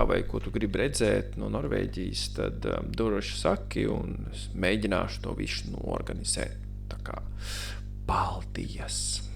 vai ko tu gribi redzēt no Norvēģijas, tad droši saki un mēģināšu to visu norganizēt. Tā kā paldies!